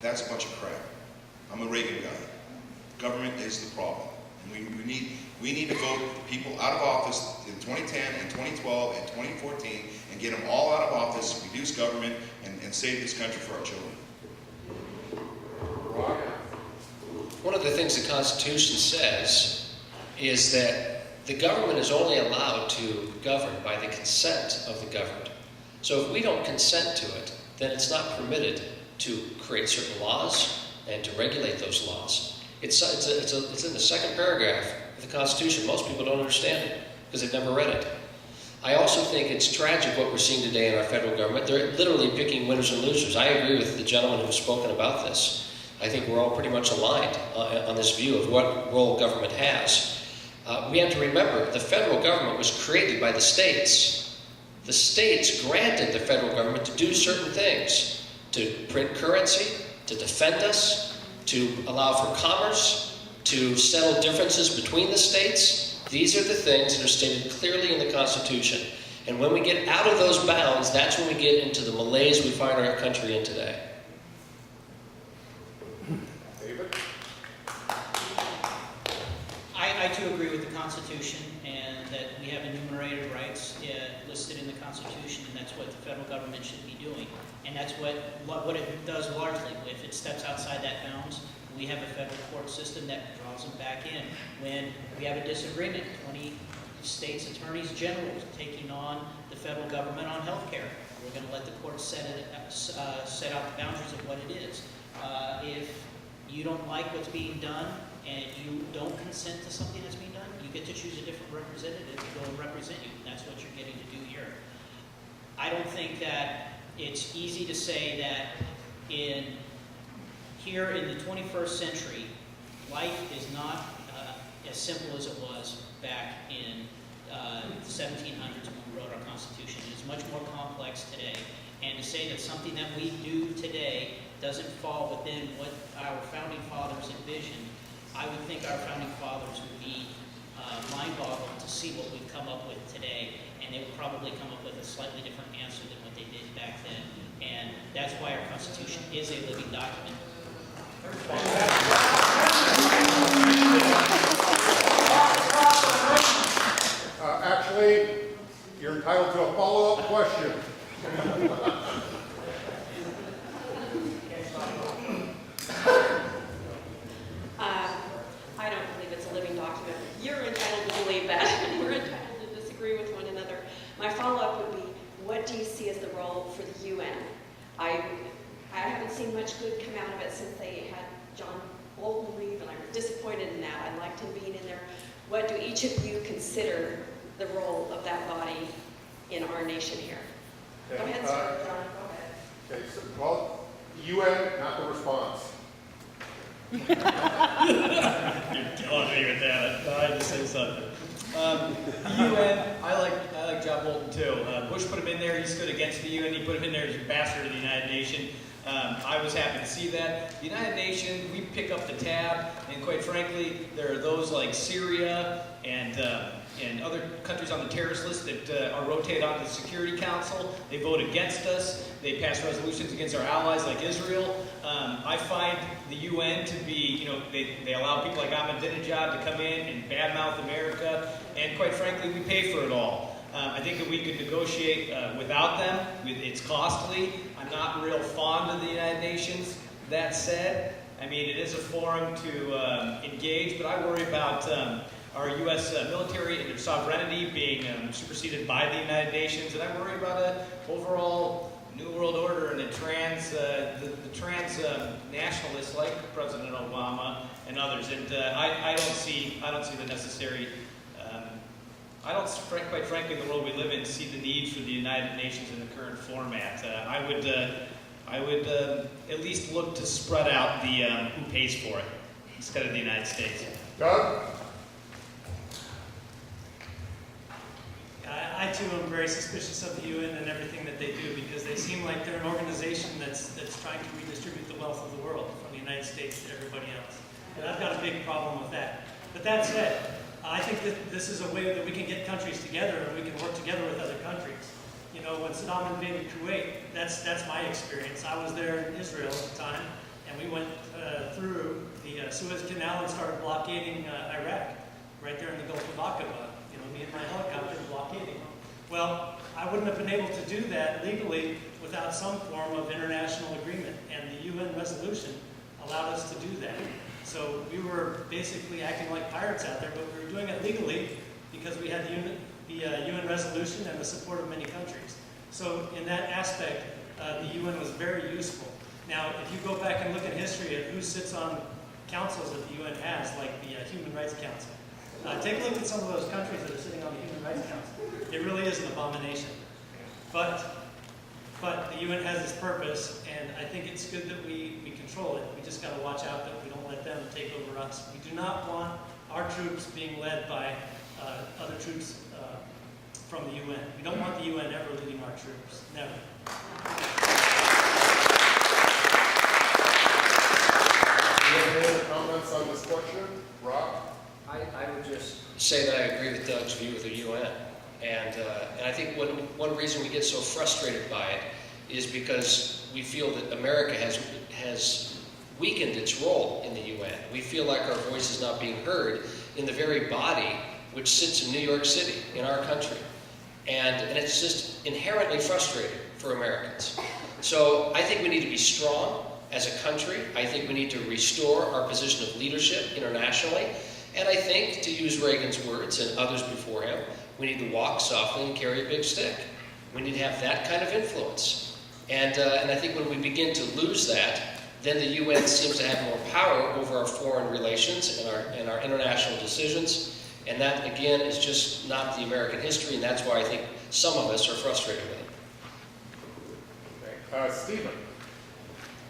That's a bunch of crap. I'm a Reagan guy. Government is the problem. And we need to vote people out of office in 2010 and 2012 and 2014 and get them all out of office, reduce government, and save this country for our children. One of the things the Constitution says is that the government is only allowed to govern by the consent of the governed. So if we don't consent to it, then it's not permitted to create certain laws and to regulate those laws. It's in the second paragraph of the Constitution. Most people don't understand it because they've never read it. I also think it's tragic what we're seeing today in our federal government. They're literally picking winners and losers. I agree with the gentleman who's spoken about this. I think we're all pretty much aligned on this view of what role government has. We have to remember the federal government was created by the states. The states granted the federal government to do certain things, to print currency, to defend us, to allow for commerce, to settle differences between the states. These are the things that are stated clearly in the Constitution. And when we get out of those bounds, that's when we get into the malaise we find our country in today. David? I too agree with the Constitution and that we have enumerated rights listed in the Constitution, and that's what the federal government should be doing. And that's what it does largely. If it steps outside that bounds, we have a federal court system that draws them back in. When we have a disagreement, 20 states' attorneys general taking on the federal government on health care, we're going to let the court set out the boundaries of what it is. If you don't like what's being done and you don't consent to something that's being done, you get to choose a different representative to go and represent you. And that's what you're getting to do here. I don't think that it's easy to say that here in the 21st century, life is not as simple as it was back in the 1700s when we wrote our Constitution. It is much more complex today. And to say that something that we do today doesn't fall within what our founding fathers envisioned, I would think our founding fathers would be mind-boggled to see what we've come up with today, and they would probably come up with a slightly different answer than what they did back then. And that's why our Constitution is a living document. Actually, you're entitled to a follow-up question. I don't believe it's a living document. You're entitled to believe that. We're entitled to disagree with one another. My follow-up would be, what do you see as the role for the UN? I haven't seen much good come out of it since they had John Bolton leave, and I'm disappointed in that. I liked him being in there. What do each of you consider the role of that body in our nation here? Okay, Go ahead, sir. John, go ahead. Okay, so, well, UN, not the response. You're killing me with that. I had to say something. The UN, I like John Bolton too. Bush put him in there. He stood against the UN. He put him in there as ambassador to the United Nations. I was happy to see that. The United Nations, we pick up the tab, and quite frankly, there are those like Syria and other countries on the terrorist list that are rotated onto the Security Council. They vote against us. They pass resolutions against our allies like Israel. I find the UN to be, they allow people like Ahmadinejad to come in and badmouth America, and quite frankly, we pay for it all. I think that we could negotiate without them. It's costly. I'm not real fond of the United Nations. That said, I mean, it is a forum to engage, but I worry about our U.S. Military and their sovereignty being superseded by the United Nations, and I worry about an overall New World Order and the trans nationalists like President Obama and others. And I don't see the necessary. Quite frankly, in the world we live in, see the need for the United Nations in the current format. I would at least look to spread out the who pays for it instead of the United States. Doug? I too am very suspicious of the UN and everything that they do, because they seem like they're an organization that's trying to redistribute the wealth of the world from the United States to everybody else. And I've got a big problem with that. But that said, I think that this is a way that we can get countries together and we can work together with other countries. When Saddam invaded Kuwait, that's my experience. I was there in Israel at the time, and we went through the Suez Canal and started blockading Iraq, right there in the Gulf of Aqaba. You know, me and my helicopter blockading. Well, I wouldn't have been able to do that legally without some form of international agreement, and the UN resolution allowed us to do that. So we were basically acting like pirates out there, but we were doing it legally because we had the UN resolution and the support of many countries. So in that aspect, the UN was very useful. Now, if you go back and look at history of who sits on councils that the UN has, like the Human Rights Council, take a look at some of those countries that are sitting on the Human Rights Council. It really is an abomination. But the UN has its purpose, and I think it's good that we control it. We just got to watch out that we don't let them take over us. We do not want our troops being led by other troops from the UN. We don't want the UN ever leading our troops. Never. Any other comments on this question? Rob? I would just say that I agree with Doug's view of the UN. And I think one reason we get so frustrated by it is because we feel that America has weakened its role in the UN. We feel like our voice is not being heard in the very body which sits in New York City, in our country. And it's just inherently frustrating for Americans. So I think we need to be strong as a country. I think we need to restore our position of leadership internationally. And I think, to use Reagan's words and others before him, we need to walk softly and carry a big stick. We need to have that kind of influence. And I think when we begin to lose that, then the UN seems to have more power over our foreign relations and our international decisions. And that, again, is just not the American history, and that's why I think some of us are frustrated with it. Stephen?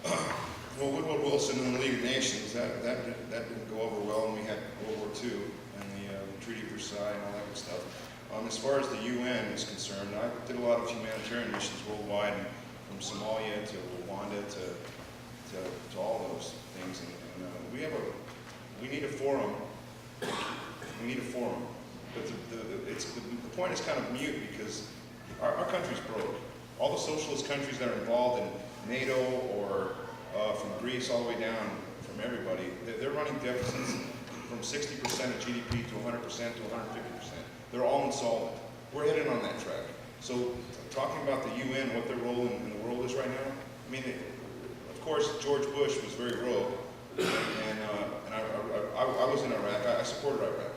Well, Woodrow Wilson and the League of Nations, that didn't go over well, and we had World War II and the Treaty of Versailles and all that good stuff. As far as the UN is concerned, I did a lot of humanitarian missions worldwide, and from Somalia to Rwanda to all those things. And we need a forum. We need a forum. But the point is kind of mute because our country's broke. All the socialist countries that are involved in NATO or from Greece all the way down from everybody, they're running deficits from 60% of GDP to 100% to 150%. They're all insolvent. We're headed on that track. So talking about the UN, what their role in the world is right now, I mean, of course, George Bush was very rogue, and I was in Iraq. I supported Iraq.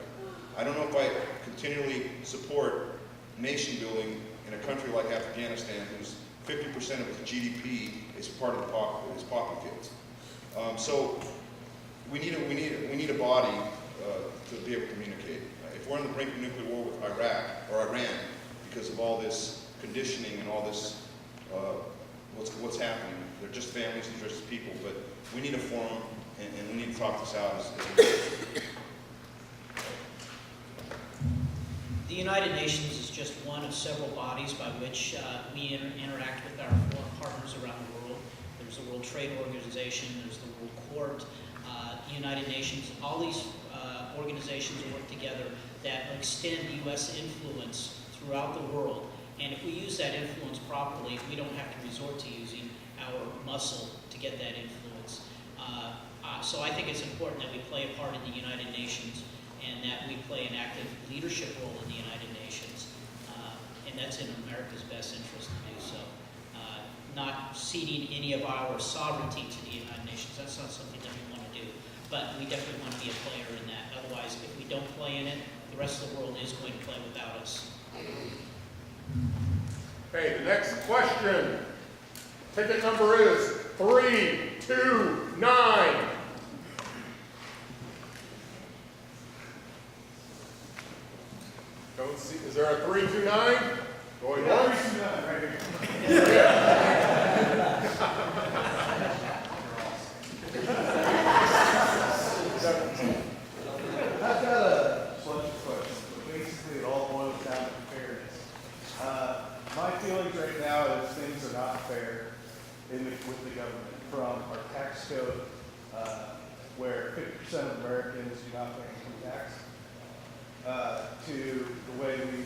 I don't know if I continually support nation building in a country like Afghanistan, whose 50% of its GDP is part of the poppy fields. So we need a body to be able to communicate. If we're on the brink of nuclear war with Iraq or Iran because of all this conditioning and all this what's happening, they're just families and just people. But we need a forum, and we need to talk this out. The United Nations is just one of several bodies by which we interact with our foreign partners around the world. There's the World Trade Organization, there's the World Court, the United Nations. All these organizations work together that extend U.S. influence throughout the world. And if we use that influence properly, we don't have to resort to using our muscle to get that influence. So I think it's important that we play a part in the United Nations and that we play an active leadership role in the United Nations. And that's in America's best interest to do so. Not ceding any of our sovereignty to the United Nations. That's not something that we want to do. But we definitely want to be a player in that. Otherwise, if we don't play in it, the rest of the world is going to play without us. Okay, the next question. Ticket number is 329. Don't see, is there a 329? Go ahead. 329 right here. I've got a bunch of questions, but basically it all boils down to fairness. My feelings right now is things are not fair with the government, from our tax code, where 50% of Americans do not pay income tax, to the way we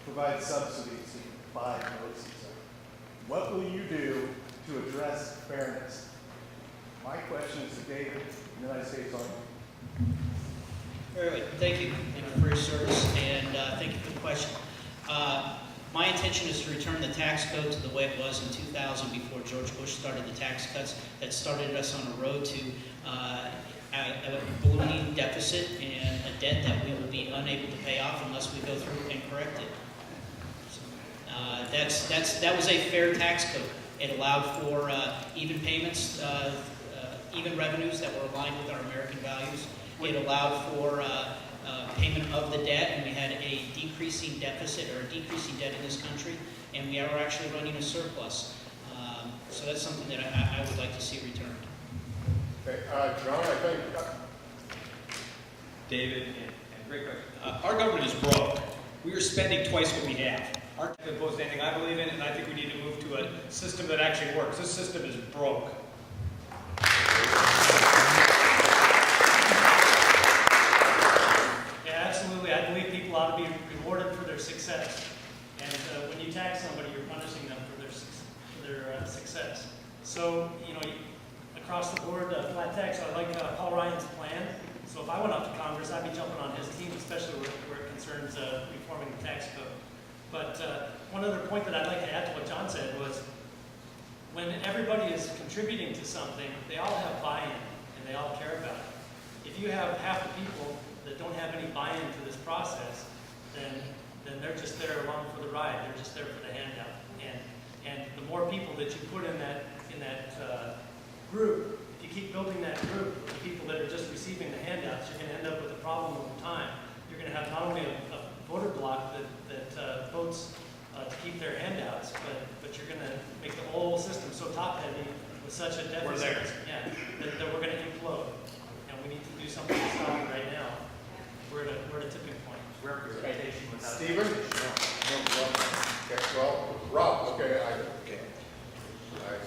provide subsidies to buy votes and stuff. What will you do to address fairness My question is to David, United States Army. Very good. Thank you. Thank you for your service, and thank you for the question. My intention is to return the tax code to the way it was in 2000 before George Bush started the tax cuts that started us on a road to a ballooning deficit and a debt that we will be unable to pay off unless we go through and correct it. That was a fair tax code. It allowed for even payments, even revenues that were aligned with our American values. It allowed for payment of the debt, and we had a decreasing deficit or a decreasing debt in this country, and we are actually running a surplus. So that's something that I would like to see returned. Okay, John, I think, David, and great question. Our government is broke. We are spending twice what we have. Our government opposed to anything I believe in, and I think we need to move to a system that actually works. This system is broke. Yeah, absolutely. I believe people ought to be rewarded for their success. And when you tax somebody, you're punishing them for their success. So, across the board, flat tax, I like Paul Ryan's plan. So if I went up to Congress, I'd be jumping on his team, especially where it concerns reforming the tax code. But one other point that I'd like to add to what John said was, when everybody is contributing to something, they all have buy-in and they all care about it. If you have half the people that don't have any buy-in to this process, then they're just there along for the ride. They're just there for the handout. And the more people that you put in that group, if you keep building that group of the people that are just receiving the handouts, you're going to end up with a problem over time. You're going to have not only a voter bloc that votes to keep their handouts, but you're going to make the whole system so top-heavy with such a deficit, that we're going to implode. And we need to do something to stop it right now. We're at a tipping point. Stephen? Okay, well, Rob, okay, I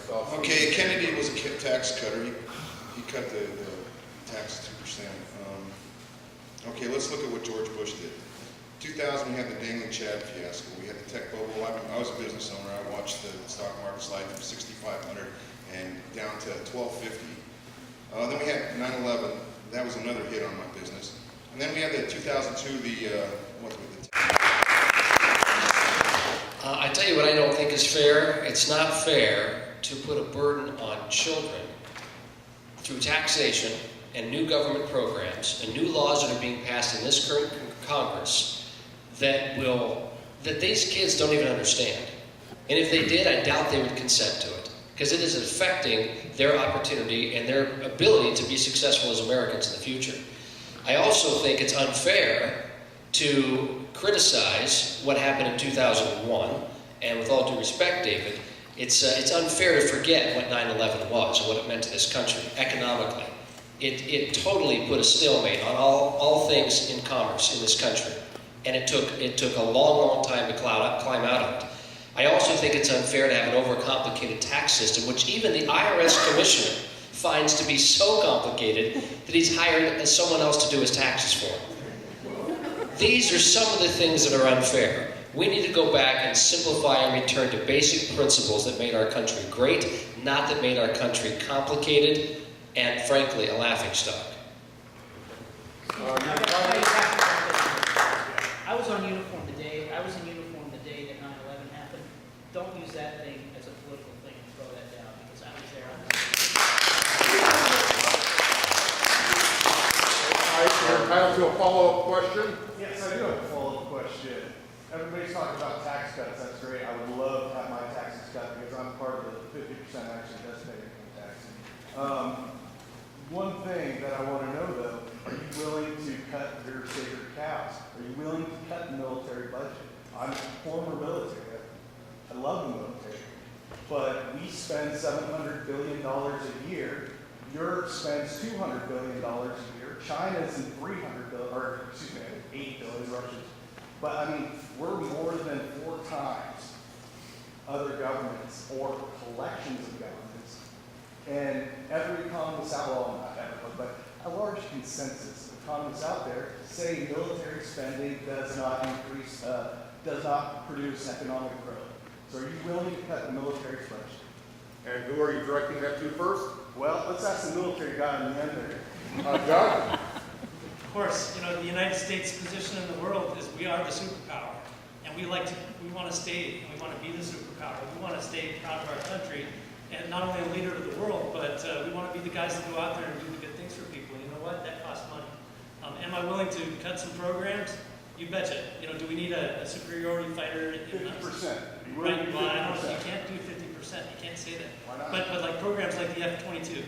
saw. Okay, Kennedy was a tax cutter. He cut the tax 2%. Okay, let's look at what George Bush did. 2000, we had the dangling Chad fiasco. We had the tech bubble. I was a business owner. I watched the stock market slide from 6,500 and down to 1,250. Then we had 9/11. That was another hit on my business. And then we had the 2002, I tell you what I don't think is fair. It's not fair to put a burden on children through taxation and new government programs and new laws that are being passed in this current Congress that these kids don't even understand. And if they did, I doubt they would consent to it, because it is affecting their opportunity and their ability to be successful as Americans in the future. I also think it's unfair to criticize what happened in 2001, and with all due respect, David, it's unfair to forget what 9/11 was and what it meant to this country economically. It totally put a stalemate on all things in commerce in this country, and it took a long time to climb out of it. I also think it's unfair to have an overcomplicated tax system, which even the IRS commissioner finds to be so complicated that he's hired someone else to do his taxes for him. These are some of the things that are unfair. We need to go back and simplify and return to basic principles that made our country great, not that made our country complicated and, frankly, a laughingstock. I was on uniform today. I was in uniform the day that 9/11 happened. Don't use that thing as a political thing and throw that down, because I was there. You're entitled to a follow-up question. Yes, I do have a follow-up question. Everybody's talking about tax cuts. That's great. I would love to have my taxes cut because I'm part of the 50% actually does pay income tax. One thing that I want to know though, are you willing to cut your sacred cows? Are you willing to cut the military budget? I'm former military. I love the military. But we spend $700 billion a year. Europe spends $200 billion a year. China's in $8 billion, Russia's. But I mean, we're more than 4 times other governments or collections of governments. And every economist out, well, not everyone, but a large consensus of economists out there say military spending does not increase, does not produce economic growth. So are you willing to cut the military's budget? And who are you directing that to first? Well, let's ask the military guy in the end there. John? Of course, you know, the United States' position in the world is we are the superpower. And we want to stay, and we want to be the superpower. We want to stay proud of our country, and not only a leader of the world, but we want to be the guys that go out there and do the good things for people. You know what? That costs money. Am I willing to cut some programs? You betcha. You know, do we need a superiority fighter? 50%. Right, well, I don't, you can't do 50%, you can't say that. Why not? But like programs like the F-22,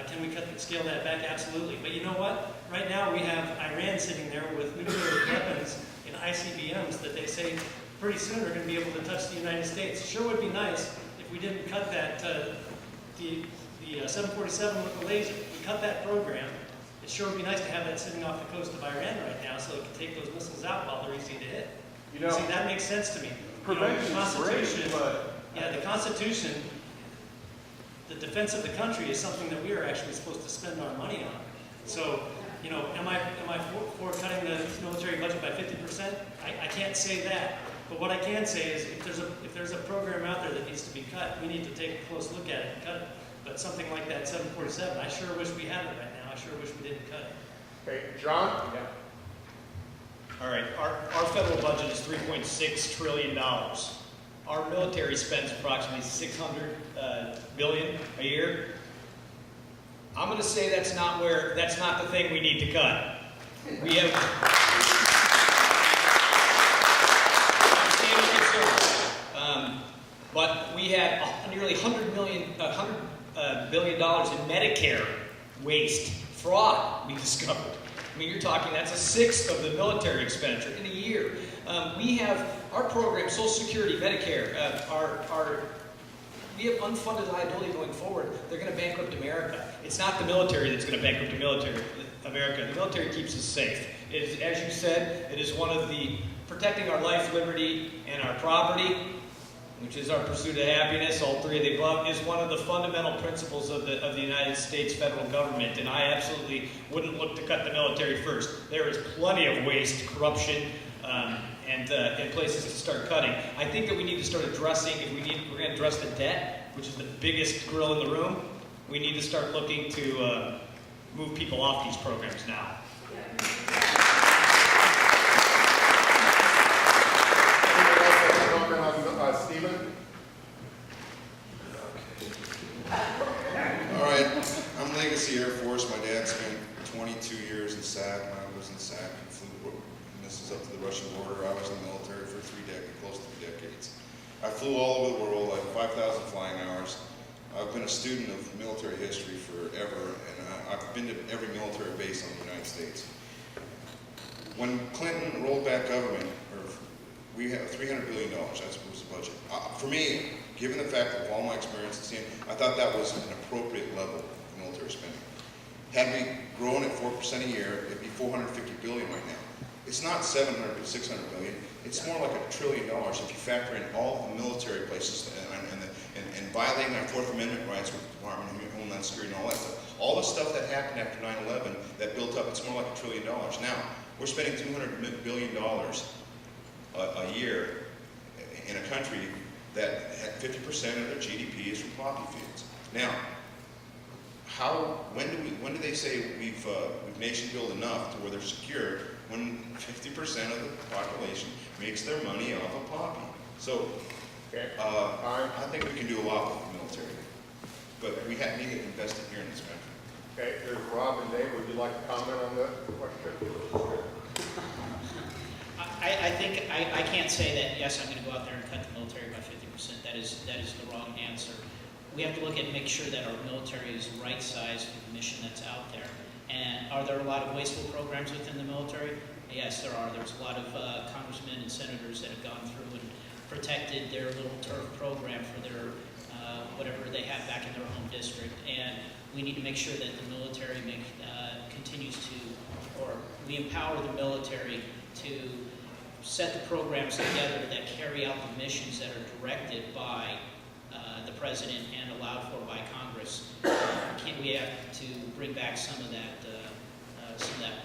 can we scale that back? Absolutely. But you know what? Right now we have Iran sitting there with nuclear weapons in ICBMs that they say pretty soon are going to be able to touch the United States. Sure would be nice if we didn't cut that, the 747 with the laser. We cut that program. It sure would be nice to have that sitting off the coast of Iran right now so it can take those missiles out while they're easy to hit. You know, See, that makes sense to me. prevention is great, but Yeah, the Constitution, the defense of the country is something that we are actually supposed to spend our money on. So, you know, am I for cutting the military budget by 50%? I can't say that. But what I can say is if there's a program out there that needs to be cut, we need to take a close look at it and cut it. But something like that 747, I sure wish we had it right now. I sure wish we didn't cut it. Okay, John? All right, our federal budget is $3.6 trillion. Our military spends approximately $600 billion a year. I'm going to say that's not the thing we need to cut. We have but we have nearly $100 billion in Medicare waste fraud we discovered. I mean, you're talking, that's a sixth of the military expenditure in a year. We have our program, Social Security, Medicare, we have unfunded liability going forward. They're going to bankrupt America. It's not the military that's going to bankrupt America. The military keeps us safe. It is, as you said, it is one of the protecting our life, liberty, and our property, which is our pursuit of happiness, all three of the above, is one of the fundamental principles of the United States federal government, and I absolutely wouldn't look to cut the military first. There is plenty of waste, corruption, and places to start cutting. I think that we need to start addressing, we're going to address the debt, which is the biggest grill in the room. We need to start looking to move people off these programs now. Anyone else have a comment on Stephen? All right, I'm Legacy Air Force. My dad spent 22 years in SAC. I was in SAC and flew, and this is up to the Russian border. I was in the military for close to 3 decades. I flew all over the world, like 5,000 flying hours. I've been a student of military history forever, and I've been to every military base in the United States. When Clinton rolled back government, we had $300 billion, that was the budget. For me, given the fact of all my experience in seeing, I thought that was an appropriate level of military spending. Had we grown at 4% a year, it'd be $450 billion right now. It's not 700 or 600 billion. It's more like $1 trillion if you factor in all the military places and violating our Fourth Amendment rights with the Department of Homeland Security and all that stuff. All the stuff that happened after 9/11 that built up, it's more like $1 trillion. Now, we're spending $200 billion a year in a country that 50% of their GDP is from poppy fields. Now, when do they say we've nation built enough to where they're secure when 50% of the population makes their money off of poppy? So, I think we can do a lot with the military, but we need to invest it here in this country. Okay, there's Rob and Dave. Would you like to comment on that question? I think I can't say that, yes, I'm going to go out there and cut the military by 50%. That is the wrong answer. We have to look and make sure that our military is right-sized for the mission that's out there. And are there a lot of wasteful programs within the military? Yes, there are. There's a lot of congressmen and senators that have gone through and protected their little turf program for their whatever they have back in their home district. And we need to make sure that the military continues to, or we empower the military to set the programs together that carry out the missions that are directed by the president and allowed for by Congress. We have to bring back some of that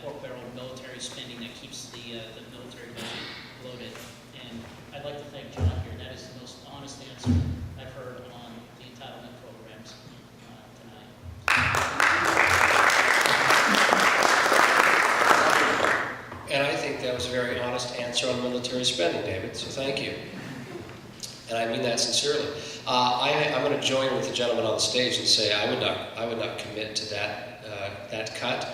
pork barrel military spending that keeps the military budget bloated. And I'd like to thank John here. That is the most honest answer I've heard on the entitlement programs tonight. that was a very honest answer on military spending, David, so thank you. And I mean that sincerely. I'm going to join with the gentleman on the stage and say I would not commit to that cut,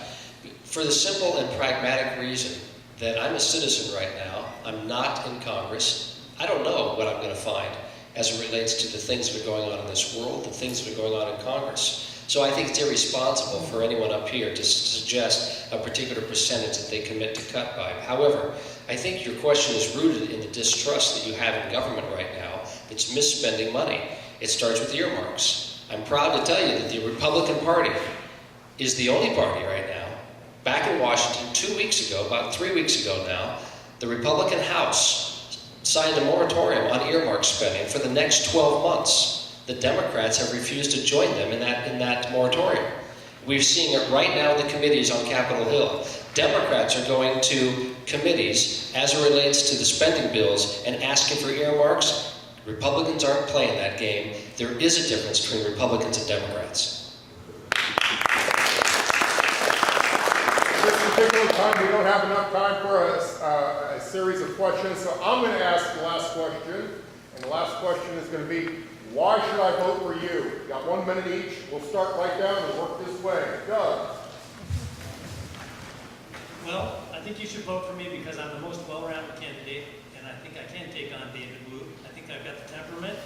for the simple and pragmatic reason that I'm a citizen right now. I'm not in Congress. I don't know what I'm going to find as it relates to the things that are going on in this world, the things that are going on in Congress. So I think it's irresponsible for anyone up here to suggest a particular percentage that they commit to cut by. However, I think your question is rooted in the distrust that you have in government right now that's misspending money. It starts with earmarks. I'm proud to tell you that the Republican Party is the only party right now. Back in Washington 2 weeks ago, about 3 weeks ago now, the Republican House signed a moratorium on earmark spending for the next 12 months. The Democrats have refused to join them in that moratorium. We're seeing it right now in the committees on Capitol Hill. Democrats are going to committees as it relates to the spending bills and asking for earmarks. Republicans aren't playing that game. There is a difference between Republicans and Democrats. This particular time, we don't have enough time for a series of questions, so I'm going to ask the last question. And the last question is going to be, why should I vote for you? You got 1 minute each. We'll start right down and work this way. Doug. Well, I think you should vote for me because I'm the most well-rounded candidate, and I think I can take on David Wu. I think I've got the temperament.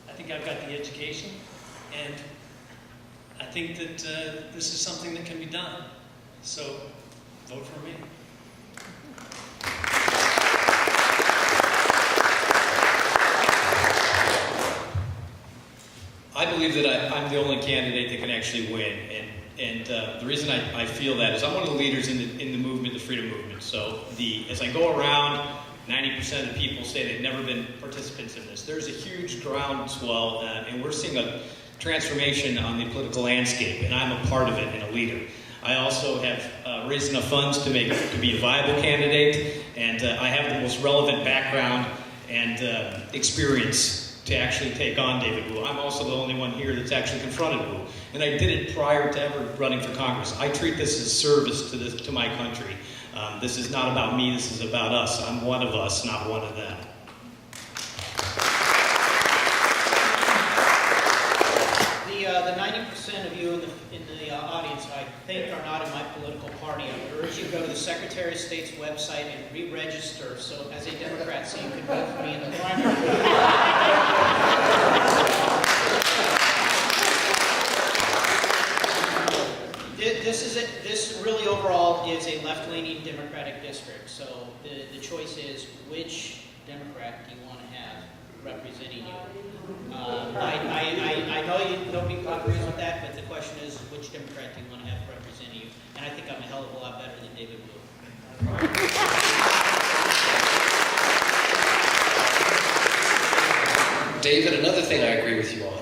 I think I've got the education, and I think that this is something that can be done. So, vote for me. I believe that I'm the only candidate that can actually win, and the reason I feel that is I'm one of the leaders in the movement, the freedom movement. So as I go around, 90% of the people say they've never been participants in this. There's a huge groundswell, and we're seeing a transformation on the political landscape, and I'm a part of it and a leader. I also have raised enough funds to be a viable candidate, and I have the most relevant background and experience to actually take on David Wu. I'm also the only one here that's actually confronted Wu, and I did it prior to ever running for Congress. I treat this as service to my country. This is not about me, this is about us. I'm one of us, not one of them. The 90% of you in the audience, I think, are not in my political party. I would urge you to go to the Secretary of State's website and re-register, so as a Democrat, so you can vote for me in the primary. This really overall is a left-leaning Democratic district, so the choice is which Democrat do you want to have representing you? I know nobody agrees with that, but the question is which Democrat do you want to have representing you? And I think I'm a hell of a lot better than David Wu. David, another thing I agree with you on.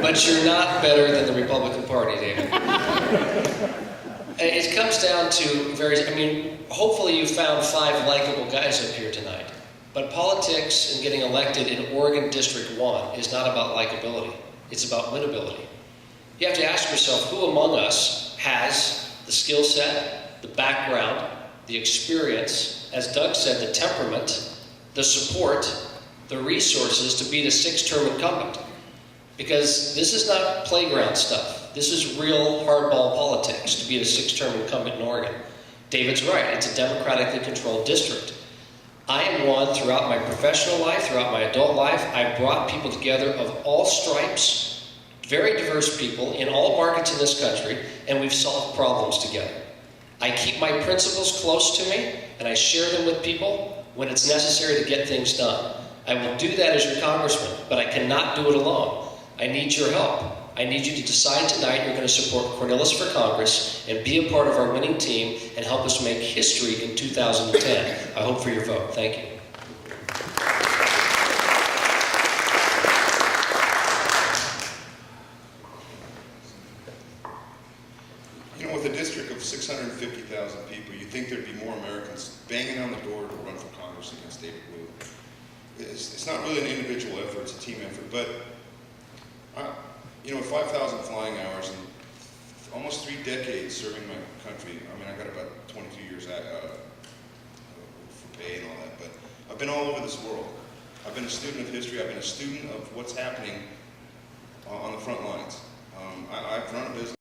But you're not better than the Republican Party, David. It comes down to hopefully you found 5 likable guys up here tonight. But politics and getting elected in Oregon District 1 is not about likability. It's about winnability. You have to ask yourself, who among us has the skill set, the background, the experience, as Doug said, the temperament, the support, the resources to beat a 6-term incumbent? Because this is not playground stuff. This is real hardball politics to beat a 6-term incumbent in Oregon. David's right. It's a democratically controlled district. I am one throughout my professional life, throughout my adult life. I've brought people together of all stripes, very diverse people in all markets in this country, and we've solved problems together. I keep my principles close to me, and I share them with people when it's necessary to get things done. I will do that as your congressman, but I cannot do it alone. I need your help. I need you to decide tonight you're going to support Cornilles for Congress and be a part of our winning team and help us make history in 2010. I hope for your vote. Thank you. You know, with a district of 650,000 people, you'd think there'd be more Americans banging on the door to run for Congress against David Wu. It's not really an individual effort, it's a team effort, but you know, 5,000 flying hours and decades serving my country. I mean, I got about 22 years for pay and all that, but I've been all over this world. I've been a student of history. I've been a student of what's happening on the front lines. I've run a business.